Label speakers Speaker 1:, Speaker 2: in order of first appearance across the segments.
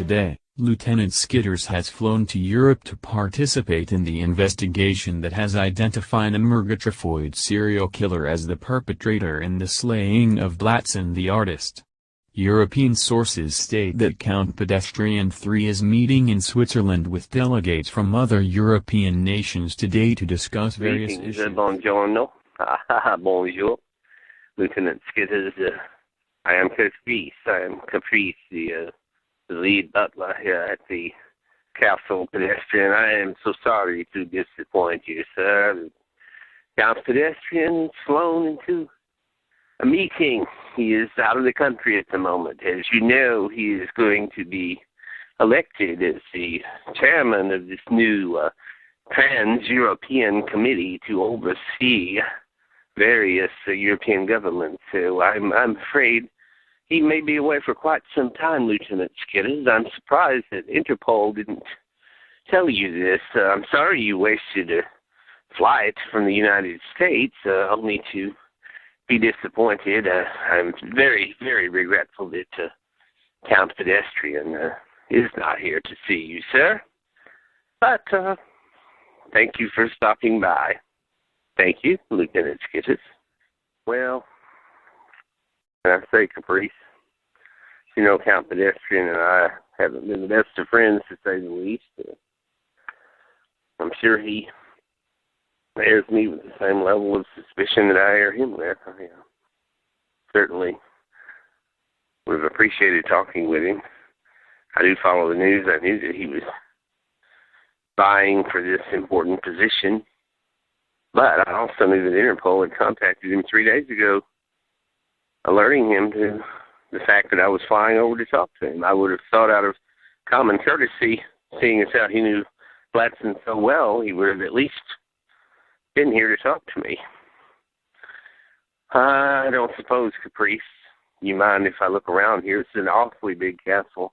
Speaker 1: today, Lieutenant Skitters has flown to Europe to participate in the investigation that has identified a Murgatroyd serial killer as the perpetrator in the slaying of Blatson the artist. European sources state that Count Pedestrian III is meeting in Switzerland with delegates from other European nations today to discuss various issues.
Speaker 2: Buongiorno. Bonjour. Lieutenant Skitters, I am Caprice. The lead butler here at the Castle Pedestrian. I am so sorry to disappoint you, sir. Count Pedestrian's flown into a meeting. He is out of the country at the moment. As you know, he is going to be elected as the chairman of this new trans-European committee to oversee various European governments. So I'm afraid he may be away for quite some time, Lieutenant Skitters. I'm surprised that Interpol didn't tell you this. I'm sorry you wasted a flight from the United States only to be disappointed. I'm very, very regretful that Count Pedestrian is not here to see you, sir. But thank you for stopping by. Thank you, Lieutenant Skitters. Well, can I say, Caprice, you know, Count Pedestrian and I haven't been the best of friends, to say the least. I'm sure he airs me with the same level of suspicion that I air him with. I certainly would have appreciated talking with him. I do follow the news. I knew that he was vying for this important position. But I also knew that Interpol had contacted him 3 days ago, alerting him to the fact that I was flying over to talk to him. I would have thought, out of common courtesy, seeing as how he knew Blatson so well, he would have at least been here to talk to me. I don't suppose, Caprice, you mind if I look around here? It's an awfully big castle,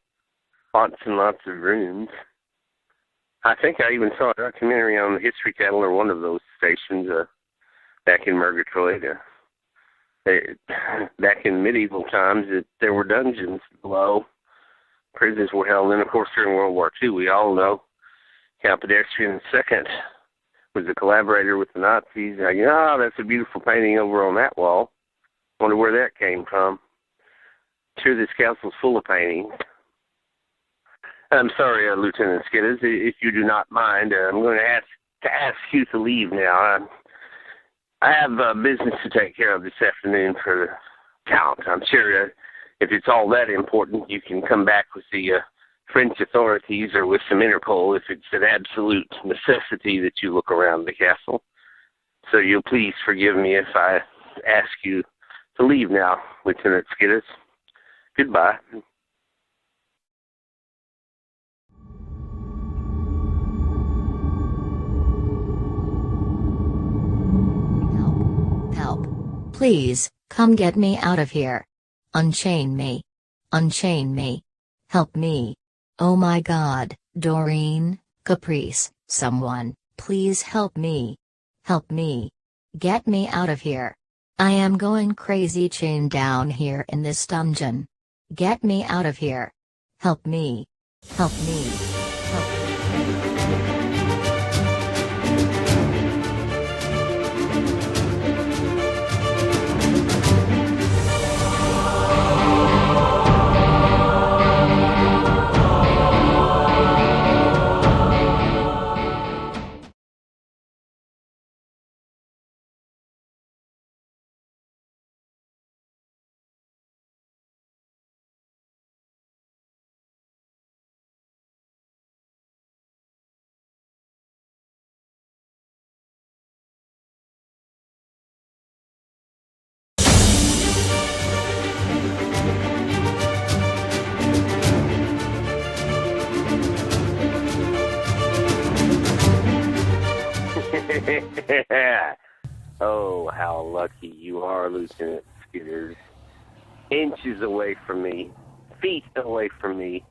Speaker 2: lots and lots of rooms. I think I even saw a documentary on the History Channel or one of those stations back in Murgatroyd. Back in medieval times, there were dungeons below. Prisons were held in. Of course, during World War II, we all know Count Pedestrian II was a collaborator with the Nazis. That's a beautiful painting over on that wall. Wonder where that came from. Sure, this castle's full of paintings. I'm sorry, Lieutenant Skitters, if you do not mind, I'm going to ask you to leave now. I have business to take care of this afternoon for the Count. I'm sure if it's all that important, you can come back with the French authorities or with some Interpol if it's an absolute necessity that you look around the castle. So you'll please forgive me if I ask you to leave now, Lieutenant Skitters. Goodbye.
Speaker 3: Help. Please, come get me out of here. Unchain me. Unchain me. Help me. Oh my God, Doreen, Caprice, someone, please help me. Help me. Get me out of here. I am going crazy chained down here in this dungeon. Get me out of here. Help me. Help me. Help me.
Speaker 2: Oh, how lucky you are, Lieutenant Skitters. Inches away from me, feet away from me.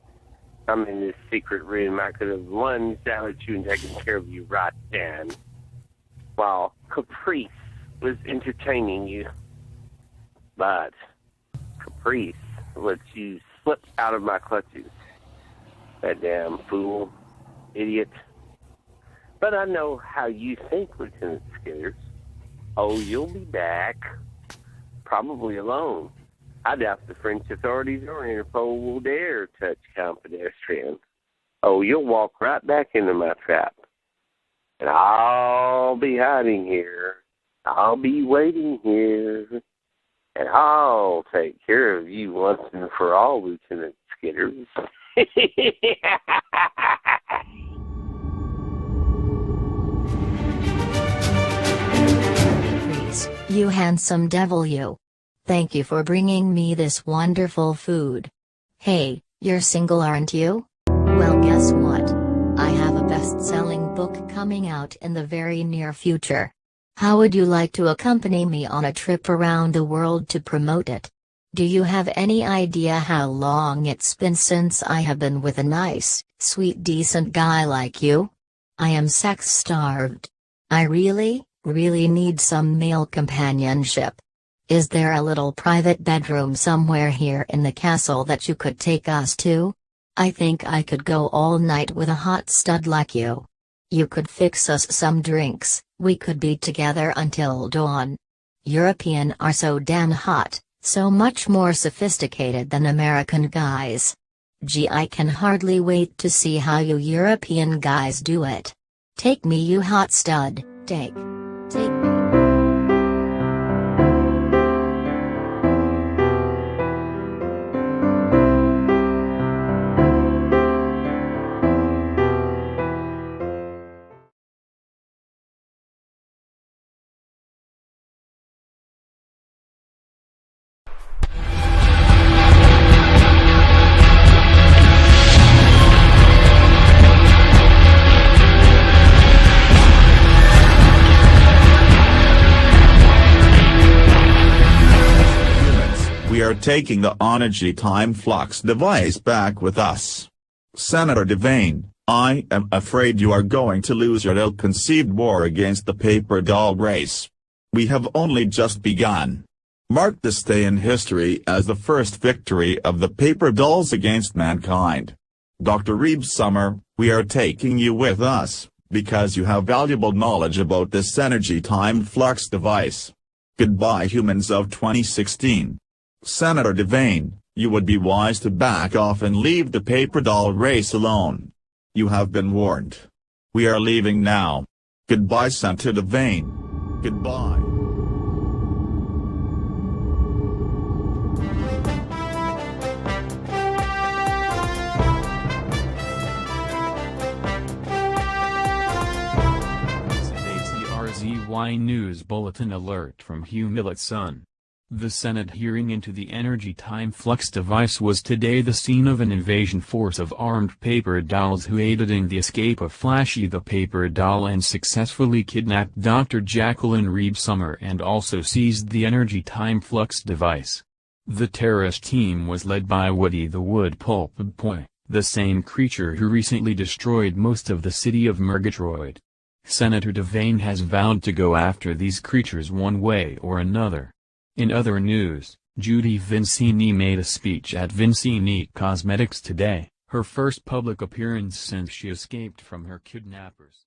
Speaker 2: I'm in this secret room. I could have lunged out at you and taken care of you right then, while Caprice was entertaining you. But Caprice lets you slip out of my clutches. That damn fool. Idiot. But I know how you think, Lieutenant Skitters. Oh, you'll be back. Probably alone. I doubt the French authorities or Interpol will dare touch Count Pedestrian. Oh, you'll walk right back into my trap. And I'll be hiding here. I'll be waiting here. And I'll take care of you once and for all, Lieutenant Skitters.
Speaker 3: Please, you handsome devil you. Thank you for bringing me this wonderful food. Hey, you're single aren't you? Well guess what? I have a best-selling book coming out in the very near future. How would you like to accompany me on a trip around the world to promote it? Do you have any idea how long it's been since I have been with a nice, sweet decent guy like you? I am sex-starved. I really need some male companionship. Is there a little private bedroom somewhere here in the castle that you could take us to? I think I could go all night with a hot stud like you. You could fix us some drinks, we could be together until dawn. European are so damn hot, so much more sophisticated than American guys. Gee, I can hardly wait to see how you European guys do it. Take me, you hot stud, take me.
Speaker 4: We are taking the Onergy Time Flux device back with us. Senator Devane, I am afraid you are going to lose your ill-conceived war against the paper doll race. We have only just begun. Mark this day in history as the first victory of the paper dolls against mankind. Dr. Reeb Summer, we are taking you with us, because you have valuable knowledge about this Energy Time Flux device. Goodbye, humans of 2016. Senator Devane, you would be wise to back off and leave the paper doll race alone. You have been warned. We are leaving now. Goodbye, Senator Devane. Goodbye.
Speaker 1: Today's the RZY News Bulletin alert from Humility Sun. The Senate hearing into the Energy Time Flux device was today the scene of an invasion force of armed paper dolls who aided in the escape of Flashy the paper doll and successfully kidnapped Dr. Jacqueline Reeb Summer and also seized the Energy Time Flux device. The terrorist team was led by Woody the Wood Pulp Boy, the same creature who recently destroyed most of the city of Murgatroyd. Senator Devane has vowed to go after these creatures one way or another. In other news, Judy Vincini made a speech at Vincini Cosmetics today, her first public appearance since she escaped from her kidnappers.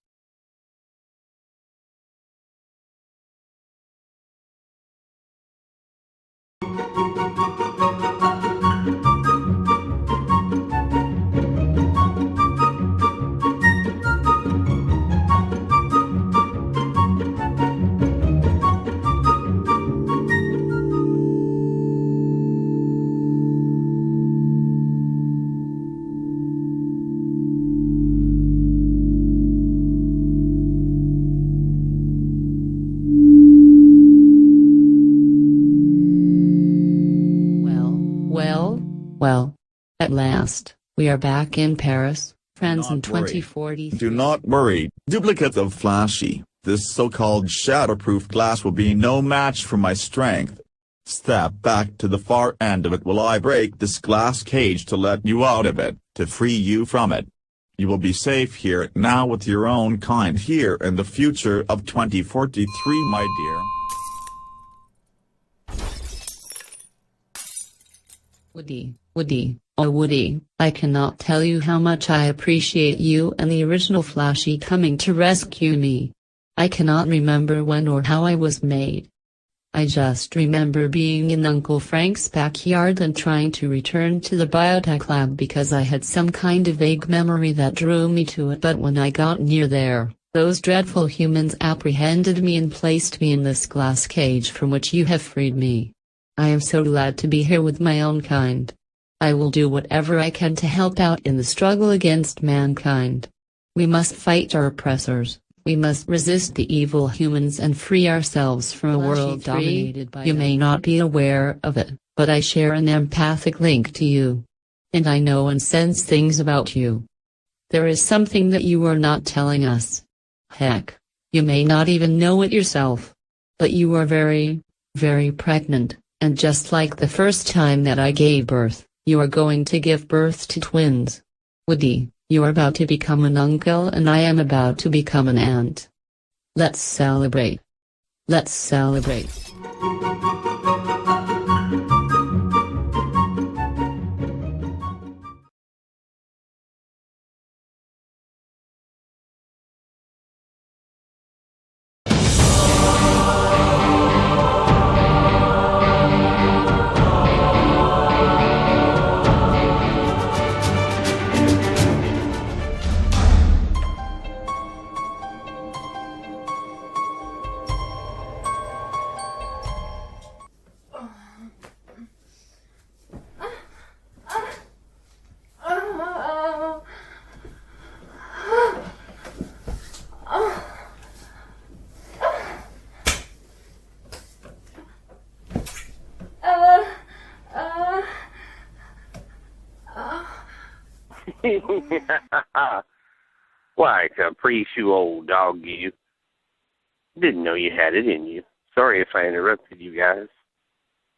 Speaker 5: Well, at last, we are back in Paris, friends in
Speaker 4: Do not worry.
Speaker 5: 2040.
Speaker 4: Do not worry, duplicates of Flashy, this so-called shatterproof glass will be no match for my strength. Step back to the far end of it while I break this glass cage to let you out of it, to free you from it. You will be safe here now with your own kind here in the future of 2043, my dear.
Speaker 5: Woody, Oh Woody, I cannot tell you how much I appreciate you and the original Flashy coming to rescue me. I cannot remember when or how I was made. I just remember being in Uncle Frank's backyard and trying to return to the biotech lab because I had some kind of vague memory that drew me to it, but when I got near there, those dreadful humans apprehended me and placed me in this glass cage from which you have freed me. I am so glad to be here with my own kind. I will do whatever I can to help out in the struggle against mankind. We must fight our oppressors. We must resist the evil humans and free ourselves from a world dominated by them. You may not be aware of it, but I share an empathic link to you. And I know and sense things about you. There is something that you are not telling us. Heck, you may not even know it yourself. But you are very, very pregnant, and just like the first time that I gave birth, you are going to give birth to twins. Woody, you are about to become an uncle and I am about to become an aunt. Let's celebrate. Let's celebrate.
Speaker 2: Why, Caprice, you old dog, you. Didn't know you had it in you. Sorry if I interrupted you guys.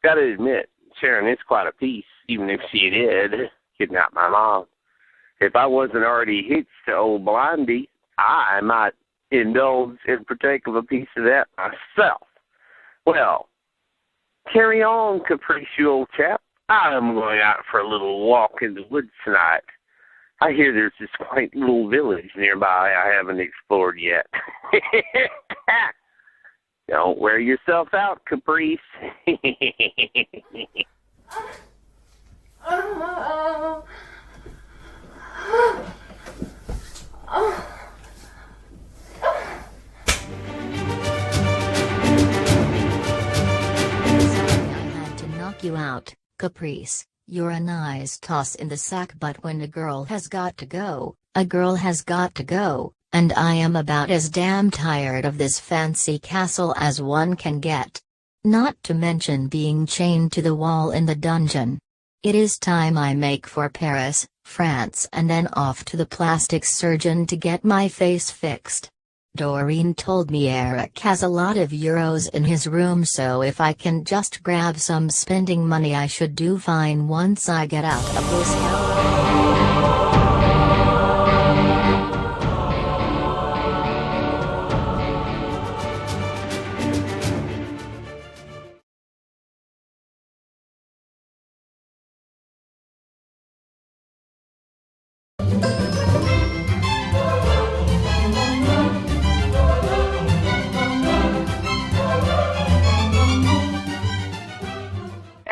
Speaker 2: Gotta admit, Sharon is quite a piece, even if she did kidnap my mom. If I wasn't already hitched to old Blondie, I might indulge and partake of a piece of that myself. Well, carry on, Caprice, you old chap. I'm going out for a little walk in the woods tonight. I hear there's this quaint little village nearby I haven't explored yet. Don't wear yourself out, Caprice.
Speaker 3: You out, Caprice. You're a nice toss in the sack, but when a girl has got to go, a girl has got to go, and I am about as damn tired of this fancy castle as one can get. Not to mention being chained to the wall in the dungeon. It is time I make for Paris, France, and then off to the plastic surgeon to get my face fixed. Doreen told me Eric has a lot of euros in his room, so if I can just grab some spending money I should do fine once I get out of this hell.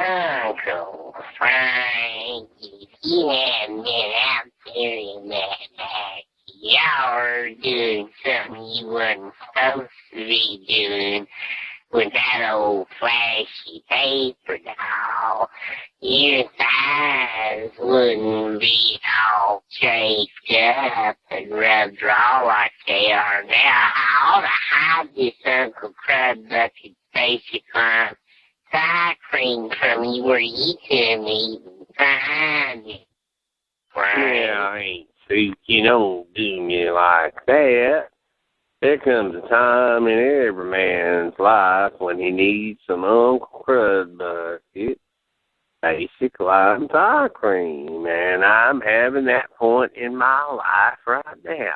Speaker 2: Uncle Frank, if you hadn't been out there in that backyard doing something you wasn't supposed to be doing with that old flashy paper doll, your thighs wouldn't be all chafed up and rubbed raw like they are now. I ought to hide this Uncle Crud Bucket basic line thigh cream from you where you couldn't even find it. Well, I ain't suit, you don't do me like that. There comes a time in every man's life when he needs some Uncle Crud Bucket basic lime thigh cream, and I'm having that point in my life right now.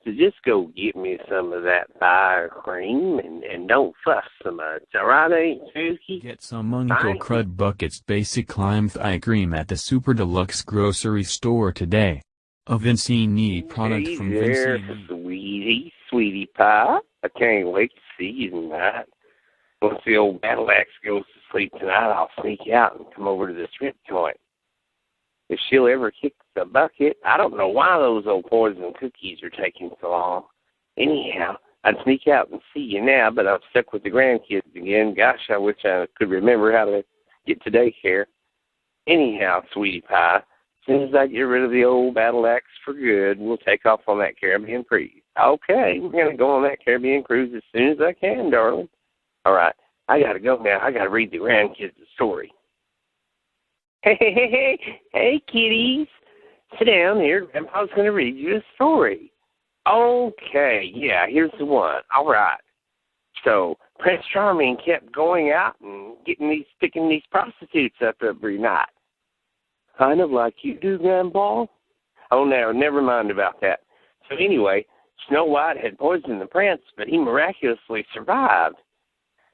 Speaker 2: So just go get me some of that fire cream and don't fuss so much. All right, Aunt Susie?
Speaker 1: Get some Uncle Crud Bucket's Basic Lime Thigh Cream at the Super Deluxe grocery store today. A Vincini product from
Speaker 2: there,
Speaker 1: Vincini.
Speaker 2: sweetie pie. I can't wait to see you tonight. Once the old battle axe goes to sleep tonight, I'll sneak out and come over to the strip joint. If she'll ever kick the bucket, I don't know why those old poison cookies are taking so long. Anyhow, I'd sneak out and see you now, but I'm stuck with the grandkids again. Gosh, I wish I could remember how to get to daycare. Anyhow, sweetie pie, as soon as I get rid of the old battle axe for good, we'll take off on that Caribbean cruise. Okay, we're going to go on that Caribbean cruise as soon as I can, darling. All right, I got to go now. I got to read the grandkids a story. Hey, kiddies. Sit down here. Grandpa's going to read you a story. Okay, yeah, here's the one. All right. So Prince Charming kept going out and picking these prostitutes up every night. Kind of like you do, Grandpa? Oh, no, never mind about that. So anyway, Snow White had poisoned the prince, but he miraculously survived.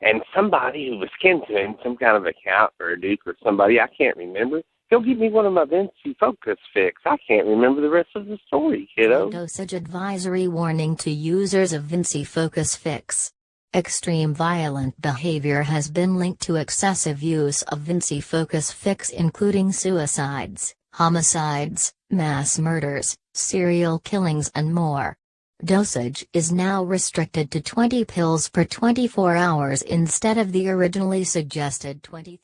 Speaker 2: And somebody who was kin to him, some kind of a count or a duke or somebody, I can't remember, he'll give me one of my Vinci Focus Fix. I can't remember the rest of the story, kiddo.
Speaker 3: Dosage advisory warning to users of Vinci Focus Fix. Extreme violent behavior has been linked to excessive use of Vinci Focus Fix, including suicides, homicides, mass murders, serial killings and more. Dosage is now restricted to 20 pills per 24 hours instead of the originally suggested 23.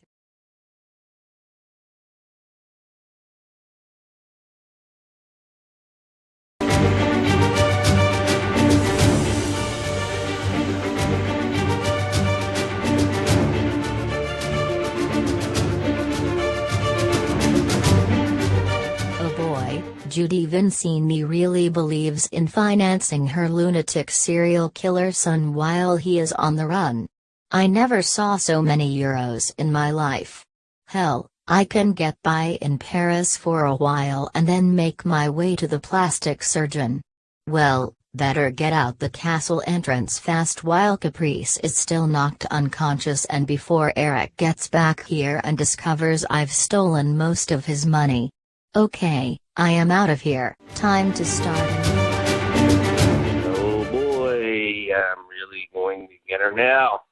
Speaker 3: Judy Vincini really believes in financing her lunatic serial killer son while he is on the run. I never saw so many euros in my life. Hell, I can get by in Paris for a while and then make my way to the plastic surgeon. Well, better get out the castle entrance fast while Caprice is still knocked unconscious and before Eric gets back here and discovers I've stolen most of his money. Okay, I am out of here. Time to start a new life.
Speaker 2: Oh boy, I'm really going to get her now.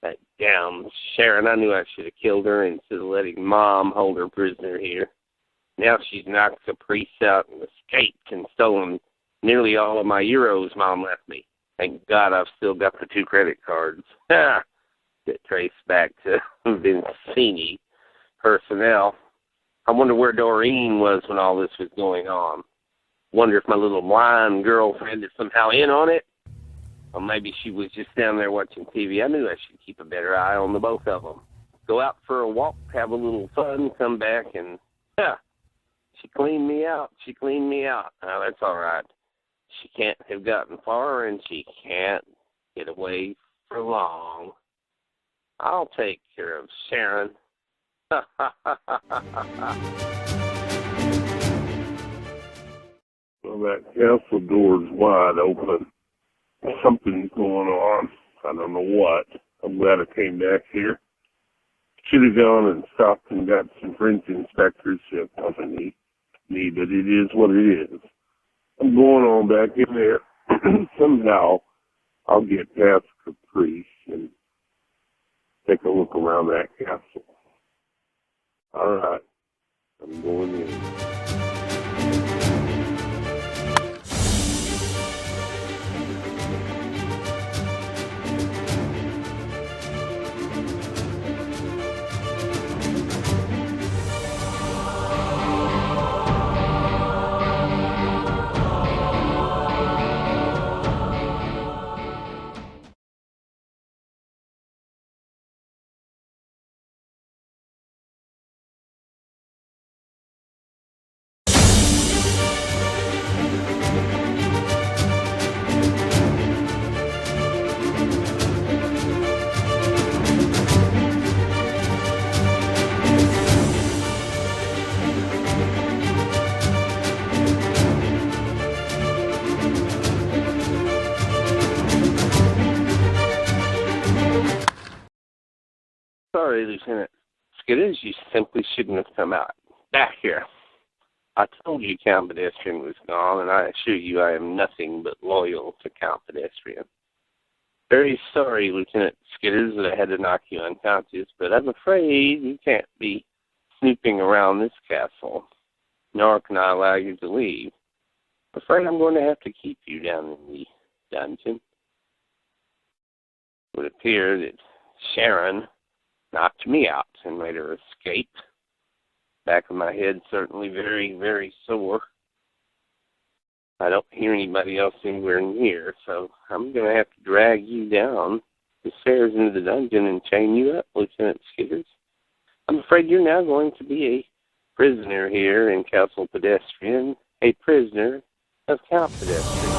Speaker 2: That damn Sharon, I knew I should have killed her instead of letting Mom hold her prisoner here. Now she's knocked Caprice out and escaped and stolen nearly all of my euros Mom left me. Thank God I've still got the 2 credit cards. Ha! That trace back to Vincini personnel. I wonder where Doreen was when all this was going on. Wonder if my little blind girlfriend is somehow in on it. Or maybe she was just down there watching TV. I knew I should keep a better eye on the both of them. Go out for a walk, have a little fun, come back, and, she cleaned me out. She cleaned me out. Now, that's all right. She can't have gotten far, and she can't get away for long. I'll take care of Sharon.
Speaker 6: Well, that castle door's wide open. Something's going on. I don't know what. I'm glad I came back here. Should have gone and stopped and got some French inspectors to accompany me, but it is what it is. I'm going on back in there. Somehow I'll get past Caprice and take a look around that castle. All right, I'm going in.
Speaker 2: Lieutenant Skitters, you simply shouldn't have come out. Back here. I told you Count Pedestrian was gone, and I assure you I am nothing but loyal to Count Pedestrian. Very sorry, Lieutenant Skitters, that I had to knock you unconscious, but I'm afraid you can't be snooping around this castle, nor can I allow you to leave. I'm afraid I'm going to have to keep you down in the dungeon. It would appear that Sharon knocked me out and made her escape. Back of my head certainly very, very sore. I don't hear anybody else anywhere near, so I'm going to have to drag you down the stairs into the dungeon and chain you up, Lieutenant Skitters. I'm afraid you're now going to be a prisoner here in Castle Pedestrian, a prisoner of Count Pedestrian.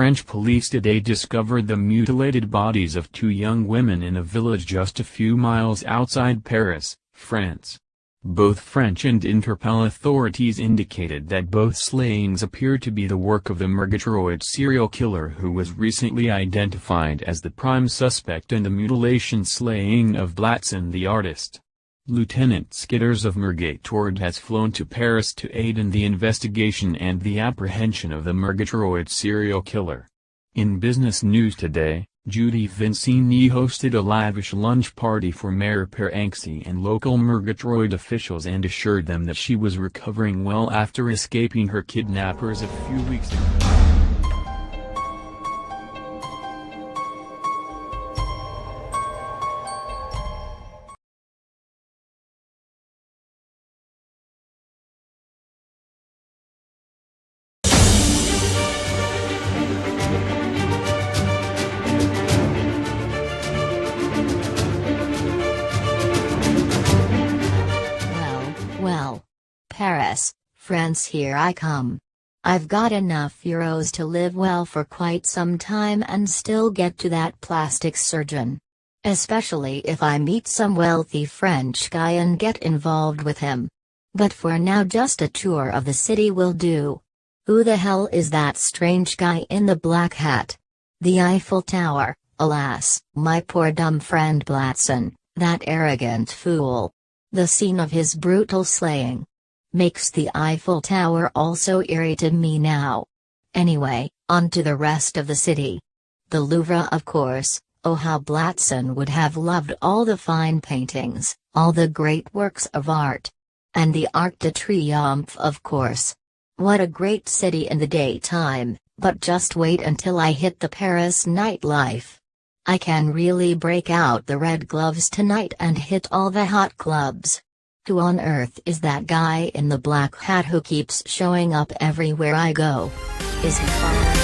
Speaker 1: French police today discovered the mutilated bodies of two young women in a village just a few miles outside Paris, France. Both French and Interpol authorities indicated that both slayings appear to be the work of the Murgatroyd serial killer who was recently identified as the prime suspect in the mutilation slaying of Blatzen the artist. Lieutenant Skitters of Murgatroyd has flown to Paris to aid in the investigation and the apprehension of the Murgatroyd serial killer. In business news today, Judy Vincini hosted a lavish lunch party for Mayor Perenxi and local Murgatroyd officials and assured them that she was recovering well after escaping her kidnappers a few weeks ago.
Speaker 3: Well, Paris, France, here I come. I've got enough euros to live well for quite some time and still get to that plastic surgeon. Especially if I meet some wealthy French guy and get involved with him. But for now just a tour of the city will do. Who the hell is that strange guy in the black hat? The Eiffel Tower, alas, my poor dumb friend Blatzen, that arrogant fool. The scene of his brutal slaying makes the Eiffel Tower also irritated me now. Anyway, on to the rest of the city. The Louvre, of course. Oh, how Blatzen would have loved all the fine paintings, all the great works of art. And the Arc de Triomphe, of course. What a great city in the daytime, but just wait until I hit the Paris nightlife. I can really break out the red gloves tonight and hit all the hot clubs. Who on earth is that guy in the black hat who keeps showing up everywhere I go? Is he following?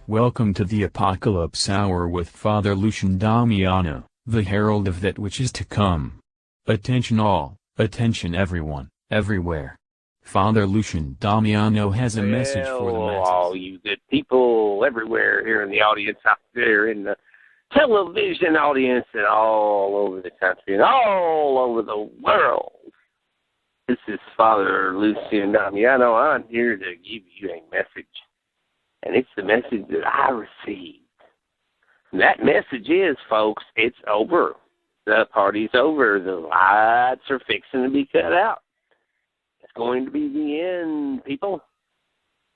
Speaker 1: Welcome to the Apocalypse Hour with Father Lucian Damiano, the herald of that which is to come. Attention all, attention everyone, everywhere. Father Lucian Damiano has a message for the masses.
Speaker 2: All you good people everywhere here in the audience, out there in the television audience, and all over the country and all over the world. This is Father Lucian Damiano. I'm here to give you a message. And it's the message that I received. And that message is, folks, it's over. The party's over. The lights are fixing to be cut out. It's going to be the end, people.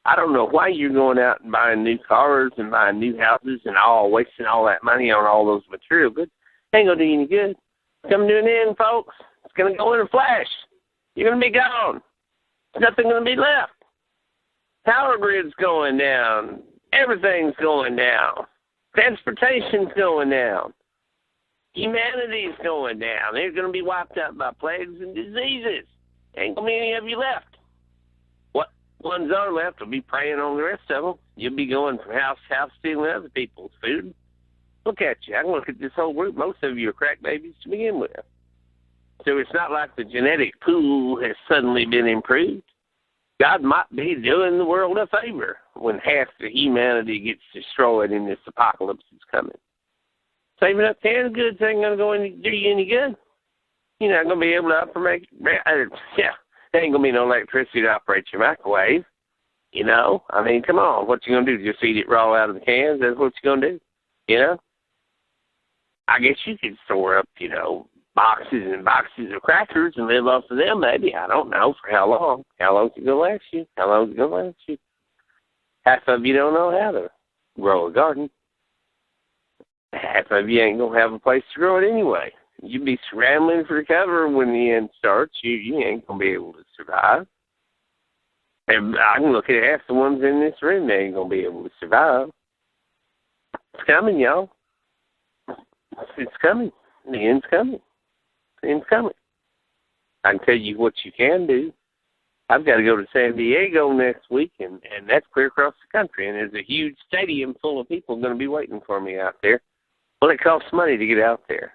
Speaker 2: I don't know why you're going out and buying new cars and buying new houses and all, wasting all that money on all those material goods. It ain't going to do you any good. It's coming to an end, folks. It's going to go in a flash. You're going to be gone. There's nothing going to be left. Power grid's going down. Everything's going down. Transportation's going down. Humanity's going down. They're going to be wiped out by plagues and diseases. Ain't going to be any of you left. What ones are left will be preying on the rest of them. You'll be going from house to house stealing other people's food. Look at you. I can look at this whole group. Most of you are crack babies to begin with. So it's not like the genetic pool has suddenly been improved. God might be doing the world a favor when half the humanity gets destroyed in this apocalypse that's coming. Saving up canned goods ain't going to go and do you any good. You're not going to be able to operate. There ain't going to be no electricity to operate your microwave. You know, I mean, come on. What you going to do? Just eat it raw out of the cans? That's what you're going to do. You know? I guess you could store up, boxes and boxes of crackers and live off of them, maybe. I don't know. For how long? How long is it going to last you? How long is it going to last you? Half of you don't know how to grow a garden. Half of you ain't going to have a place to grow it anyway. You'd be scrambling for cover when the end starts. You ain't going to be able to survive. And I can look at half the ones in this room. They ain't going to be able to survive. It's coming, y'all. It's coming. The end's coming. The end's coming. I can tell you what you can do. I've got to go to San Diego next week, and that's clear across the country. And there's a huge stadium full of people going to be waiting for me out there. Well, it costs money to get out there.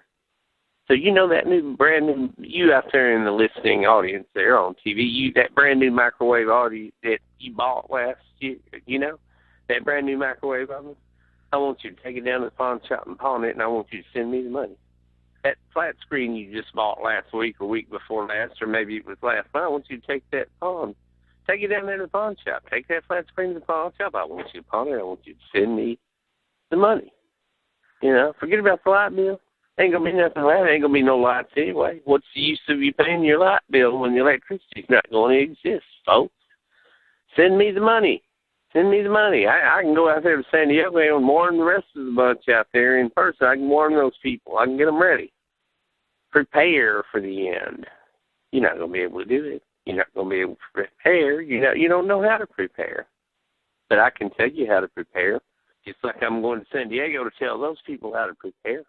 Speaker 2: So that brand new, you out there in the listening audience there on TV, that brand new microwave oven that you bought last year, that brand new microwave oven, I want you to take it down to the pawn shop and pawn it, and I want you to send me the money. That flat screen you just bought last week or week before last, or maybe it was last month, I want you to take that pawn. Take it down there to the pawn shop. Take that flat screen to the pawn shop. I want you to pawn it. I want you to send me the money. Forget about the light bill. Ain't going to be nothing left. Ain't going to be no lights anyway. What's the use of you paying your light bill when the electricity's not going to exist, folks? Send me the money. Send me the money. I can go out there to San Diego and warn the rest of the bunch out there in person. I can warn those people. I can get them ready. Prepare for the end. You're not going to be able to do it. You're not going to be able to prepare. You don't know how to prepare. But I can tell you how to prepare. Just like I'm going to San Diego to tell those people how to prepare.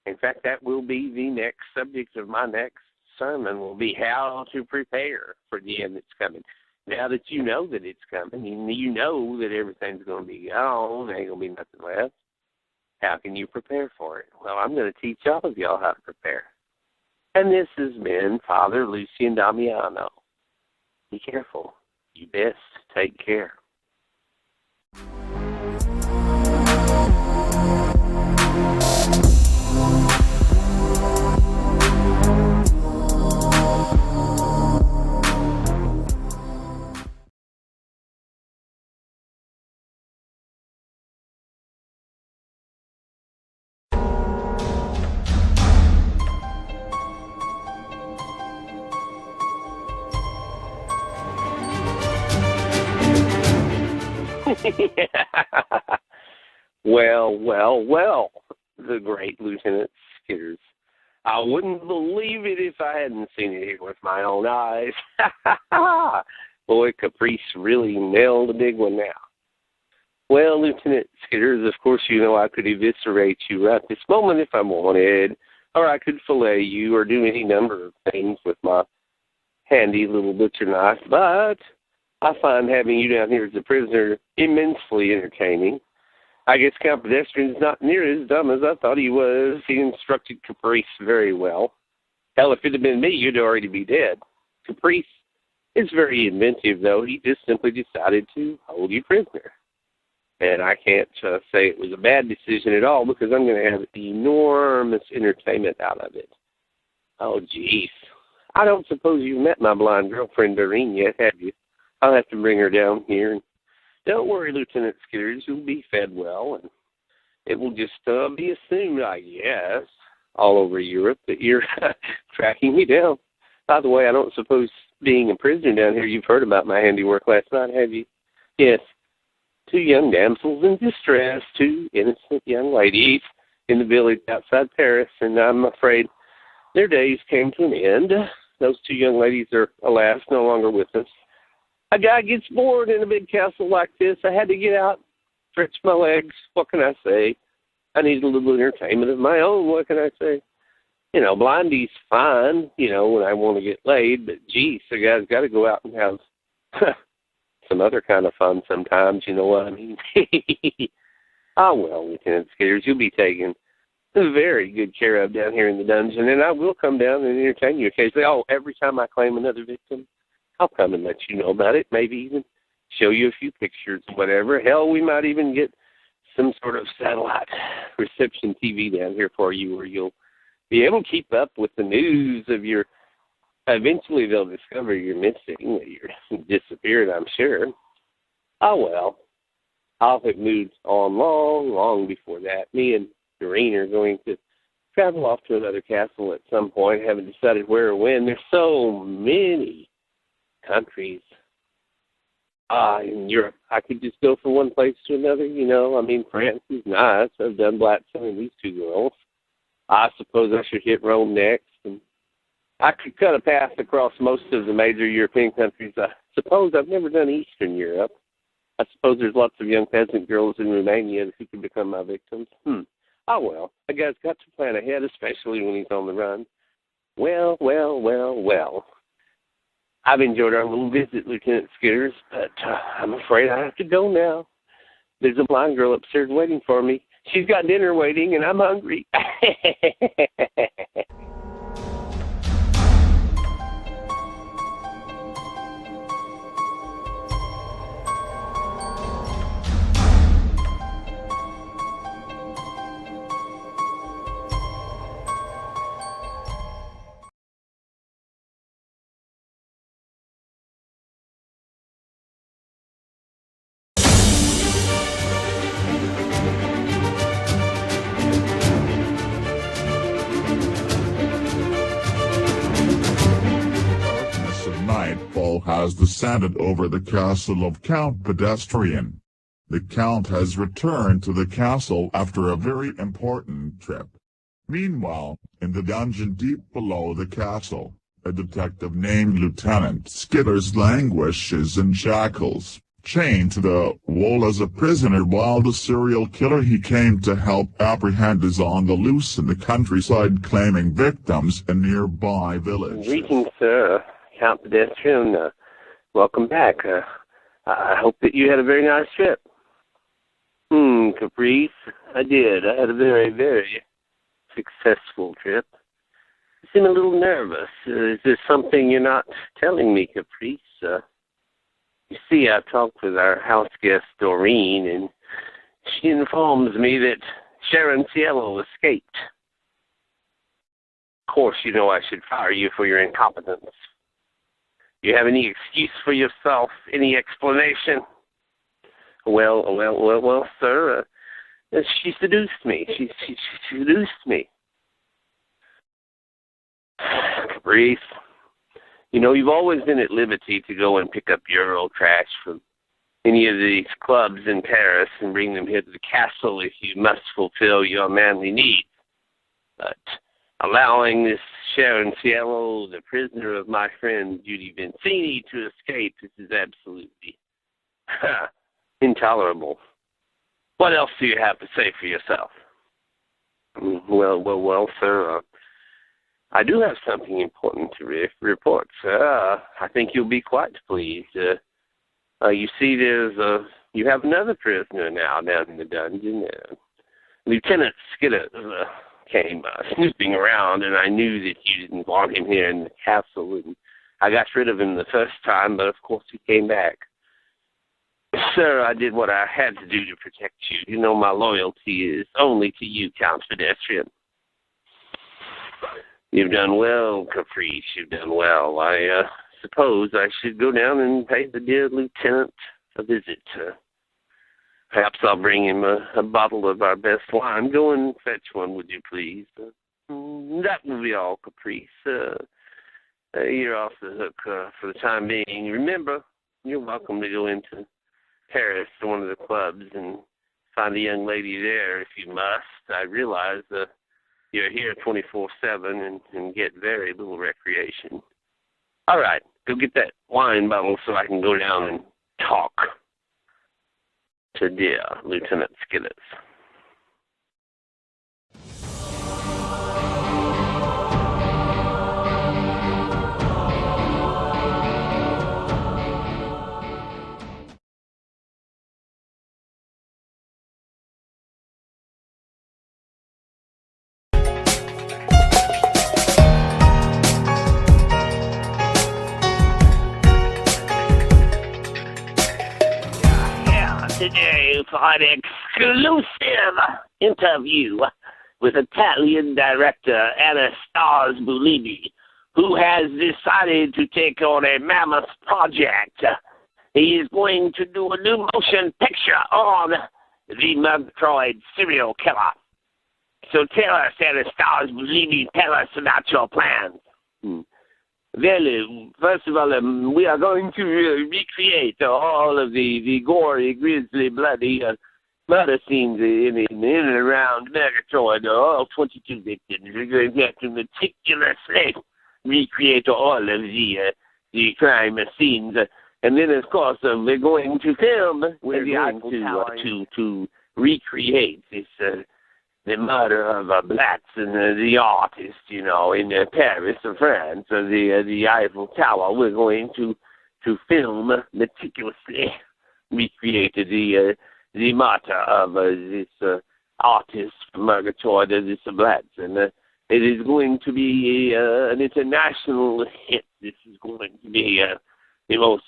Speaker 2: In fact, that will be the next subject of my next sermon, will be how to prepare for the end that's coming. Now that you know that it's coming, you know that everything's going to be gone, there ain't going to be nothing left, how can you prepare for it? Well, I'm going to teach all of y'all how to prepare. And this has been Father Lucian Damiano. Be careful. You best take care. Well, the great Lieutenant Skitters. I wouldn't believe it if I hadn't seen it here with my own eyes. Boy, Caprice really nailed a big one now. Well, Lieutenant Skitters, of course you know I could eviscerate you right this moment if I wanted, or I could fillet you or do any number of things with my handy little butcher knife, but I find having you down here as a prisoner immensely entertaining. I guess Count Pedestrian's not near as dumb as I thought he was. He instructed Caprice very well. Hell, if it had been me, you'd already be dead. Caprice is very inventive, though. He just simply decided to hold you prisoner. And I can't say it was a bad decision at all, because I'm going to have enormous entertainment out of it. Oh, geez. I don't suppose you've met my blonde girlfriend Doreen yet, have you? I'll have to bring her down here. And don't worry, Lieutenant Skitters, you'll be fed well, and it will just be assumed, I guess, all over Europe that you're tracking me down. By the way, I don't suppose being a prisoner down here, you've heard about my handiwork last night, have you? Yes. 2 young damsels in distress, 2 innocent young ladies in the village outside Paris, and I'm afraid their days came to an end. Those 2 young ladies are, alas, no longer with us. A guy gets bored in a big castle like this. I had to get out, stretch my legs. What can I say? I need a little entertainment of my own. What can I say? You know, Blondie's fine, you know, when I want to get laid, but geez, the guy's got to go out and have some other kind of fun sometimes, you know what I mean? Ah, well, Lieutenant Skitters, you'll be taken very good care of down here in the dungeon, and I will come down and entertain you occasionally. Oh, every time I claim another victim, I'll come and let you know about it, maybe even show you a few pictures, whatever. Hell, we might even get some sort of satellite reception TV down here for you where you'll be able to keep up with the news of your... Eventually they'll discover you're missing, that you're disappeared, I'm sure. Oh, well, I'll have moved on long before that. Me and Doreen are going to travel off to another castle at some point. Haven't decided where or when. There's so many countries in Europe. I could just go from one place to another, you know. I mean, France is nice. I've done Blackstone and these 2 girls. I suppose I should hit Rome next. And I could cut a path across most of the major European countries. I suppose I've never done Eastern Europe. I suppose there's lots of young peasant girls in Romania who could become my victims. Oh, well, a guy's got to plan ahead, especially when he's on the run. Well. I've enjoyed our little visit, Lieutenant Skitters, but I'm afraid I have to go now. There's a blind girl upstairs waiting for me. She's got dinner waiting, and I'm hungry.
Speaker 4: Nightfall has descended over the castle of Count Pedestrian. The Count has returned to the castle after a very important trip. Meanwhile, in the dungeon deep below the castle, a detective named Lieutenant Skitters languishes in shackles, chained to the wall as a prisoner while the serial killer he came to help apprehend is on the loose in the countryside claiming victims in nearby villages.
Speaker 2: Greetings, sir. Count Pedestrian, welcome back. I hope that you had a very nice trip. Caprice, I did. I had a very successful trip. You seem a little nervous. Is there something you're not telling me, Caprice? You see, I've talked with our house guest, Doreen, and she informs me that Sharon Cielo escaped. Of course, you know I should fire you for your incompetence. You have any excuse for yourself? Any explanation? Well, sir. She seduced me. She seduced me. Caprice, you know, you've always been at liberty to go and pick up your old trash from any of these clubs in Paris and bring them here to the castle if you must fulfill your manly needs. But allowing this Sharon Cielo, the prisoner of my friend Judy Vincini, to escape, this is absolutely intolerable. What else do you have to say for yourself? Well, sir, I do have something important to report, sir. I think you'll be quite pleased. You see, you have another prisoner now down in the dungeon. Lieutenant Skitters came snooping around, and I knew that you didn't want him here in the castle, and I got rid of him the first time, but of course he came back. Sir, I did what I had to do to protect you. You know my loyalty is only to you, Count Pedestrian. You've done well, Caprice. You've done well. I suppose I should go down and pay the dear lieutenant a visit. Perhaps I'll bring him a bottle of our best wine. Go and fetch one, would you please? That will be all, Caprice. You're off the hook for the time being. Remember, you're welcome to go into Paris to one of the clubs and find a young lady there if you must. I realize you're here 24/7 and get very little recreation. All right, go get that wine bottle so I can go down and talk to dear Lieutenant Skitters. Today for an exclusive interview with Italian director Anastas Bulini, who has decided to take on a mammoth project. He is going to do a new motion picture on the Murgatroyd serial killer. So tell us, Anastas Bulini, tell us about your plans. Well, first of all, we are going to recreate all of the gory, grisly, bloody murder scenes in and around Murgatroyd, all 22 victims. We're going to have to meticulously recreate all of the crime scenes. And then, of course, we're going to film. We're going to recreate this the murder of Blatzen, the artist, in Paris, France, the Eiffel Tower. We're going to film meticulously recreate the murder of this artist from Murgatroyd, this Blatzen. It is going to be an international hit. This is going to be the most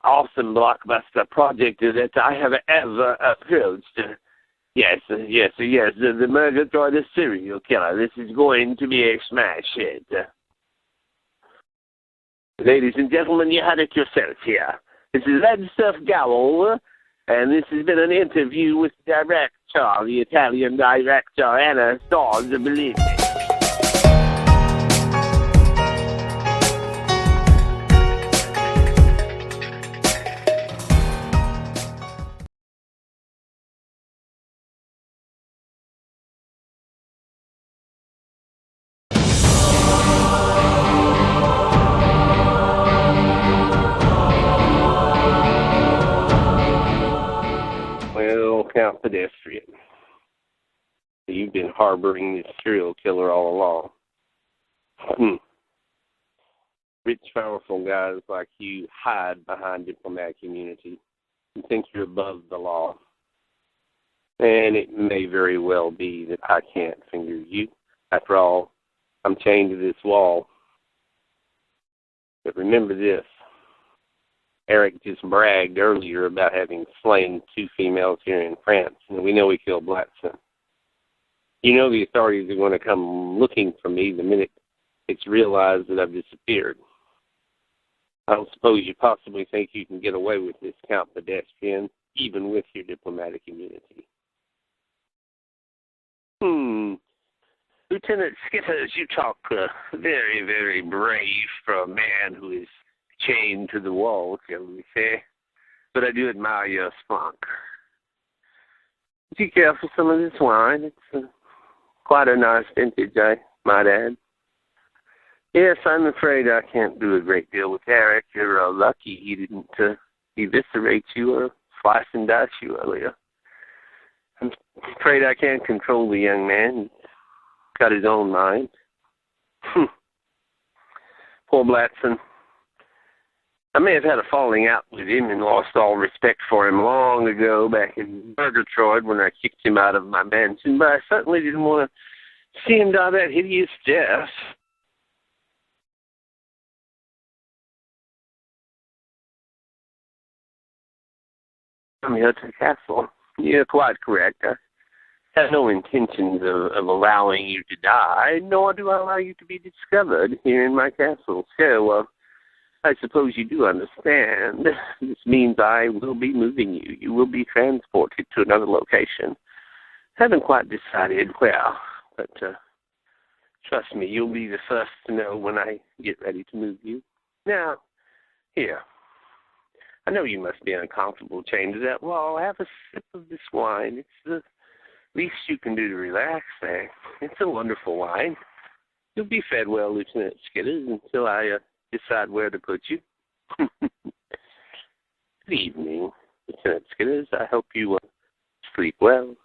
Speaker 2: awesome blockbuster project that I have ever approached. Yes, the Murgatroyd serial killer. This is going to be a smash hit. Ladies and gentlemen, you had it yourself here. This is Edstuff Gowell, and this has been an interview with the Italian director, Anastas Bulini. Count Pedestrian. You've been harboring this serial killer all along. Rich, powerful guys like you hide behind diplomatic immunity. You think you're above the law. And it may very well be that I can't finger you. After all, I'm chained to this wall. But remember this. Eric just bragged earlier about having slain 2 females here in France, and we know he killed Blatzen. You know the authorities are going to come looking for me the minute it's realized that I've disappeared. I don't suppose you possibly think you can get away with this, Count Pedestrian, even with your diplomatic immunity. Lieutenant Skitters, you talk very, very brave for a man who is chained to the wall, shall we say. But I do admire your spunk. Be careful some of this wine. It's quite a nice vintage, I might add. Yes, I'm afraid I can't do a great deal with Eric. You're lucky he didn't eviscerate you or slice and dice you earlier. I'm afraid I can't control the young man. He's got his own mind. Poor Blatzen. I may have had a falling out with him and lost all respect for him long ago back in Murgatroyd when I kicked him out of my mansion, but I certainly didn't want to see him die that hideous death. I'm here to the castle. You're quite correct. have no intentions of allowing you to die, nor do I allow you to be discovered here in my castle. So, I suppose you do understand. This means I will be moving you. You will be transported to another location. Haven't quite decided where, but trust me, you'll be the first to know when I get ready to move you. Now, here. I know you must be uncomfortable chained to that wall. Have a sip of this wine. It's the least you can do to relax there. It's a wonderful wine. You'll be fed well, Lieutenant Skitters, until I decide where to put you. Good evening, Lieutenant Skitters. I hope you sleep well.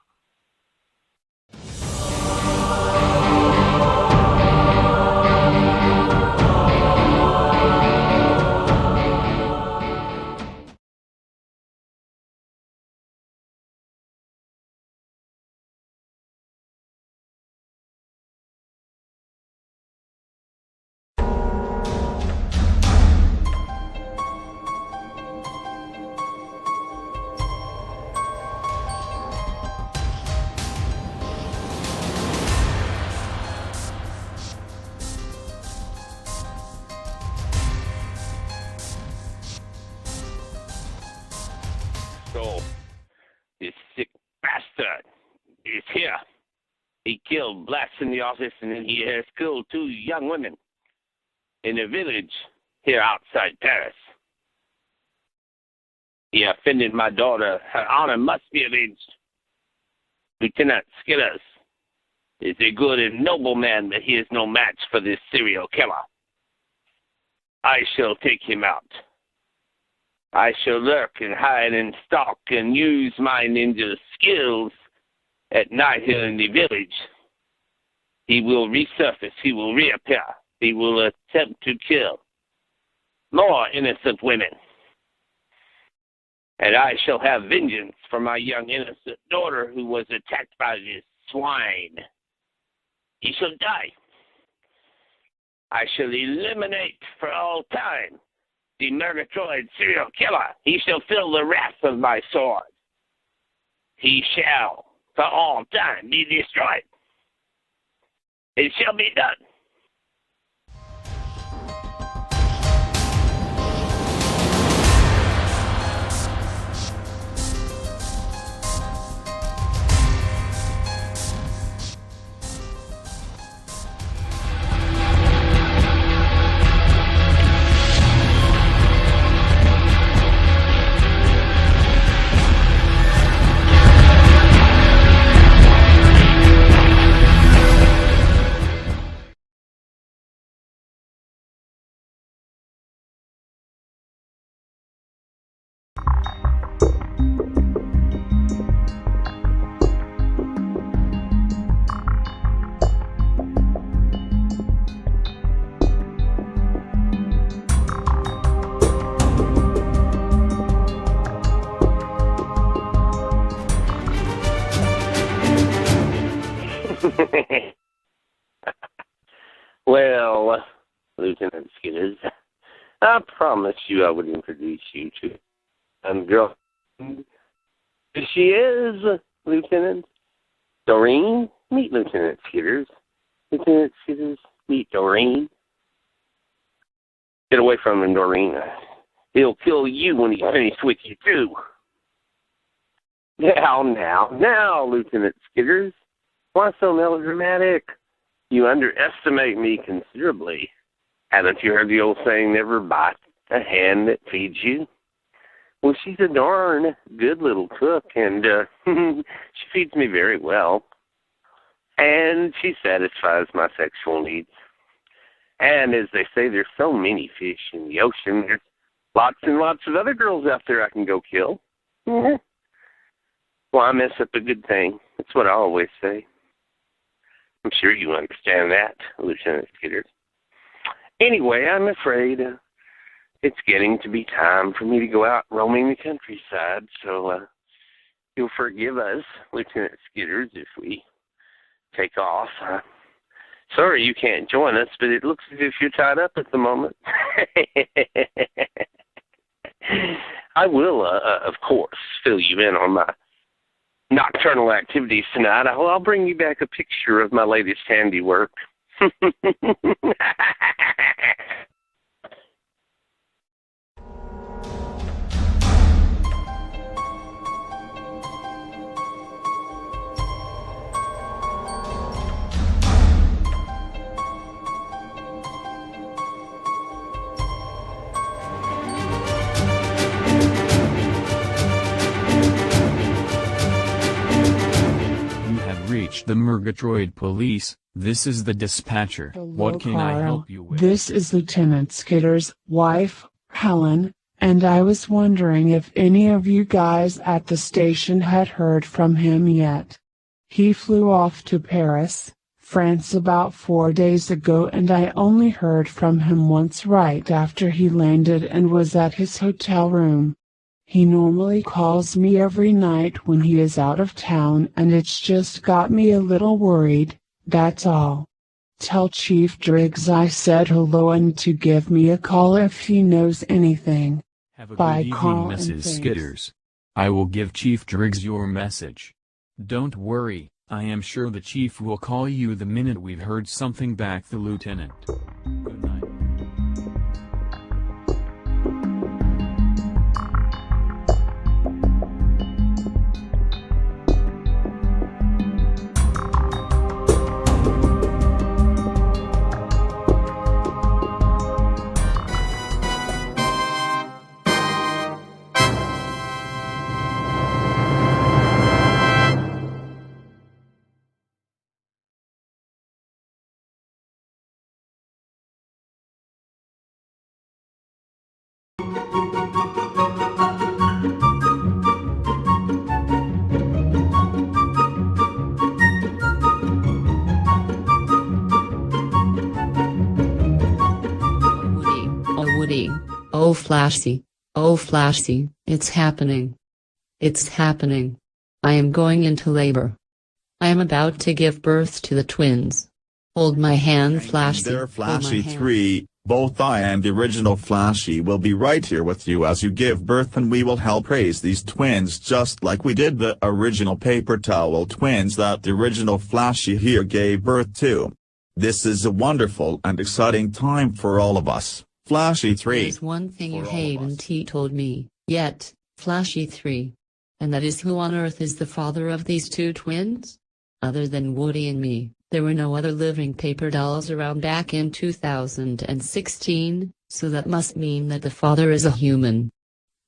Speaker 2: So, this sick bastard is here. He killed blacks in the office, and then he has killed 2 young women in a village here outside Paris. He offended my daughter. Her honor must be avenged. Lieutenant Skitters is a good and noble man, but he is no match for this serial killer. I shall take him out. I shall lurk and hide and stalk and use my ninja skills at night here in the village. He will resurface. He will reappear. He will attempt to kill more innocent women. And I shall have vengeance for my young innocent daughter who was attacked by this swine. He shall die. I shall eliminate for all time the Murgatroyd serial killer. He shall feel the wrath of my sword. He shall, for all time, be destroyed. It shall be done. Well, Lieutenant Skitters, I promised you I would introduce you to a girl. She is Lieutenant Doreen. Meet Lieutenant Skitters. Lieutenant Skitters, meet Doreen. Get away from him, Doreen. He'll kill you when he's finished with you, too. Now, Lieutenant Skitters. Why so melodramatic? You underestimate me considerably. Haven't you heard the old saying, never bite the hand that feeds you? Well, she's a darn good little cook, and she feeds me very well. And she satisfies my sexual needs. And as they say, there's so many fish in the ocean. There's lots and lots of other girls out there I can go kill. Why mess up a good thing? That's what I always say. I'm sure you understand that, Lieutenant Skitters. Anyway, I'm afraid it's getting to be time for me to go out roaming the countryside, so you'll forgive us, Lieutenant Skitters, if we take off. Sorry you can't join us, but it looks as if you're tied up at the moment. I will, of course, fill you in on my nocturnal activities tonight, I'll bring you back a picture of my latest handiwork.
Speaker 1: Reached the Murgatroyd police. This is the dispatcher.
Speaker 7: Hello,
Speaker 1: What can I
Speaker 7: Carl.
Speaker 1: help you with?
Speaker 7: This is Lieutenant Skitter's wife, Helen, and I was wondering if any of you guys at the station had heard from him yet. He flew off to Paris, France about 4 days ago, and I only heard from him once right after he landed and was at his hotel room. He normally calls me every night when he is out of town, and it's just got me a little worried, that's all. Tell Chief Driggs I said hello and to give me a call if he knows anything.
Speaker 1: Have a
Speaker 7: Bye,
Speaker 1: good
Speaker 7: Carl,
Speaker 1: evening,
Speaker 7: and
Speaker 1: Mrs.
Speaker 7: thanks.
Speaker 1: Skitters. I will give Chief Driggs your message. Don't worry, I am sure the Chief will call you the minute we've heard something back. The Lieutenant. Good night.
Speaker 5: Oh Flashy, oh Flashy, it's happening. It's happening. I am going into labor. I am about to give birth to the twins. Hold my hand, Flashy.
Speaker 4: There,
Speaker 5: Hold my
Speaker 4: Flashy
Speaker 5: hand.
Speaker 4: 3, both I and the original Flashy will be right here with you as you give birth, and we will help raise these twins just like we did the original paper towel twins that the original Flashy here gave birth to. This is a wonderful and exciting time for all of us. Flashy 3.
Speaker 5: There's one thing you
Speaker 4: for all
Speaker 5: hate,
Speaker 4: of us.
Speaker 5: and T told me, yet, Flashy 3. And that is, who on earth is the father of these two twins? Other than Woody and me, there were no other living paper dolls around back in 2016, so that must mean that the father is a human.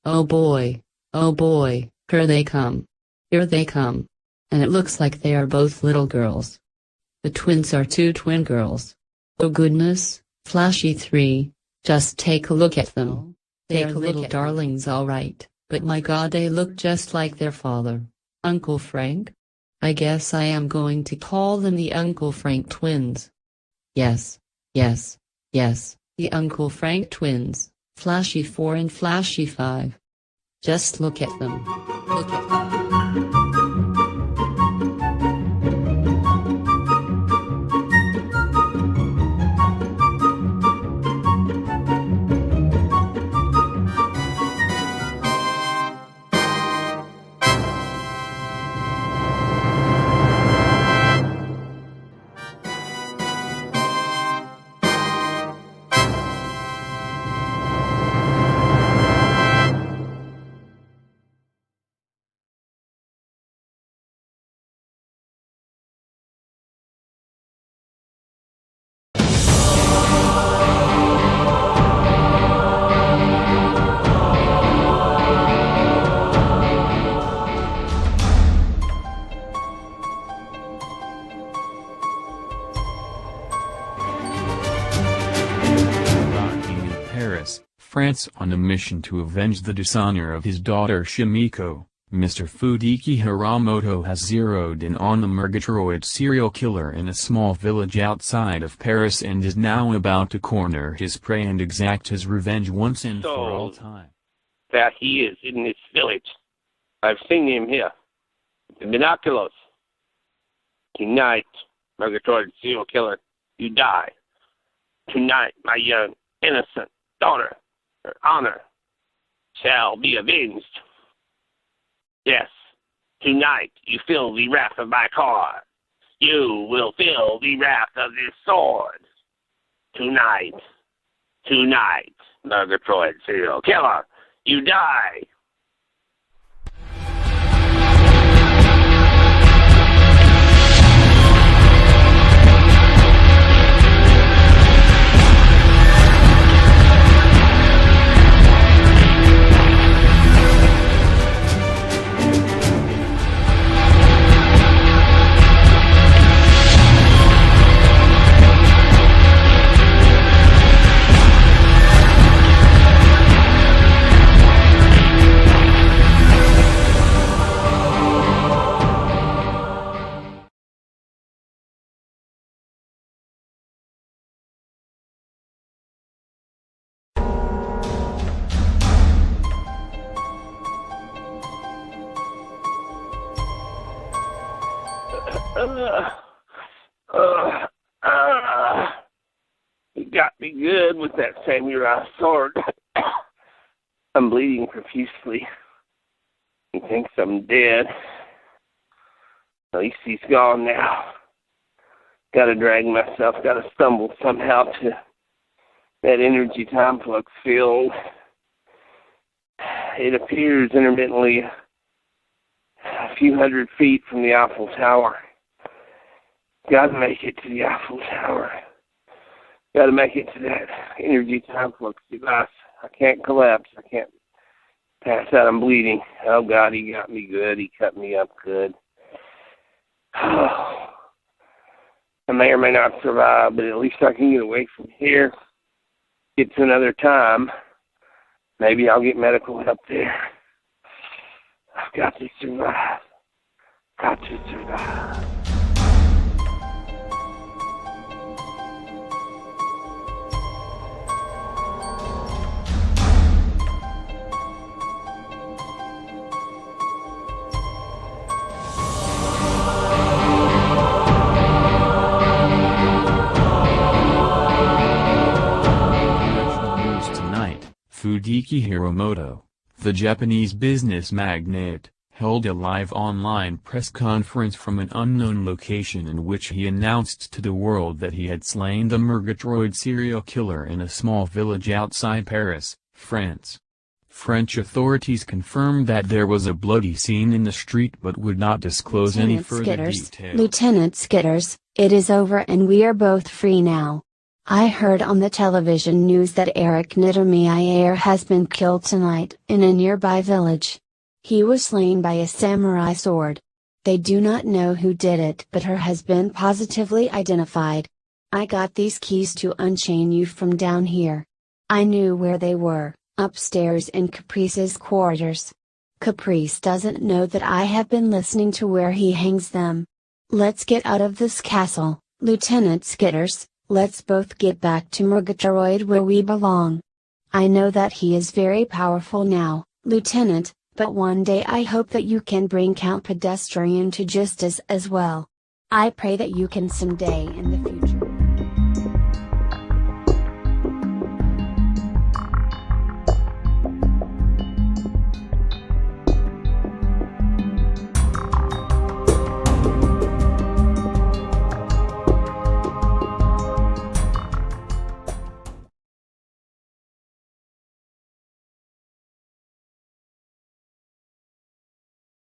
Speaker 5: Oh boy, here they come. Here they come. And it looks like they are both little girls. The twins are two twin girls. Oh goodness, Flashy 3, just take a look at them. They are little darlings, alright, but my god, they look just like their father, Uncle Frank. I guess I am going to call them the Uncle Frank twins. Yes, the Uncle Frank twins, Flashy 4 and Flashy 5. Just look at them. Look at them.
Speaker 1: France on a mission to avenge the dishonor of his daughter Shimiko, Mr. Fudiki Hiramoto has zeroed in on the Murgatroyd serial killer in a small village outside of Paris and is now about to corner his prey and exact his revenge once and for all time.
Speaker 2: That he is in this village. I've seen him here. The binoculars. Tonight, Murgatroyd serial killer, you die. Tonight, my young, innocent daughter, her honor, shall be avenged. Yes, Tonight you feel the wrath of my car. You will feel the wrath of this sword. Tonight, Murgatroyd serial killer, you die. He got me good with that samurai sword. I'm bleeding profusely. He thinks I'm dead. At least he's gone now. Gotta drag myself, gotta stumble somehow to that energy time flux field. It appears intermittently a few hundred feet from the Eiffel Tower. Gotta make it to the Eiffel Tower. Gotta make it to that energy time flux device. I can't collapse. I can't pass out. I'm bleeding. Oh, God, he got me good. He cut me up good. I may or may not survive, but at least I can get away from here. Get to another time. Maybe I'll get medical help there. I've got to survive. Got to survive.
Speaker 1: Fudiki Hiromoto, the Japanese business magnate, held a live online press conference from an unknown location in which he announced to the world that he had slain the Murgatroyd serial killer in a small village outside Paris, France. French authorities confirmed that there was a bloody scene in the street but would not disclose any further details.
Speaker 8: Lieutenant Skitters, it is over and we are both free now. I heard on the television news that Eric Niedermeyer has been killed tonight in a nearby village. He was slain by a samurai sword. They do not know who did it, but her has been positively identified. I got these keys to unchain you from down here. I knew where they were, upstairs in Caprice's quarters. Caprice doesn't know that I have been listening to where he hangs them. Let's get out of this castle, Lieutenant Skitters. Let's both get back to Murgatroyd where we belong. I know that he is very powerful now, Lieutenant, but one day I hope that you can bring Count Pedestrian to justice as well. I pray that you can someday in the future.